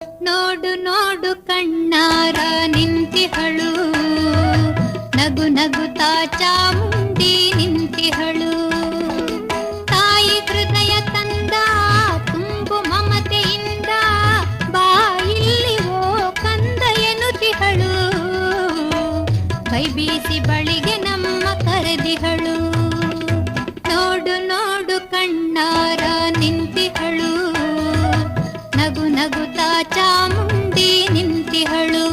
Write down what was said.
ನೋಡು ನೋಡು ಕಣ್ಣಾರ ನಿಂತಿಹಳು, ನಗು ನಗುತ್ತಾ ಚಾಮುಂಡಿ ನಿಂತಿಹಳು. ತಾಯಿ ಹೃದಯ ತಂದ ತುಂಬು ಮಮತೆಯಿಂದ ಬಾಯಿಲ್ಲಿ ಓ ಕಂದ ಎನ್ನುತ್ತಿಹಳು. ಕೈ ಬೀಸಿ ಬಳಿಗೆ ನಮ್ಮ ಕರೆದಿಹಳು. ನೋಡು ನೋಡು ಕಣ್ಣಾರ ನಿಂತಿಹಳು, ನಗು ನಗುತ್ತಾ ಚಾಮುಂಡಿ ನಿಂತಿಹಳು.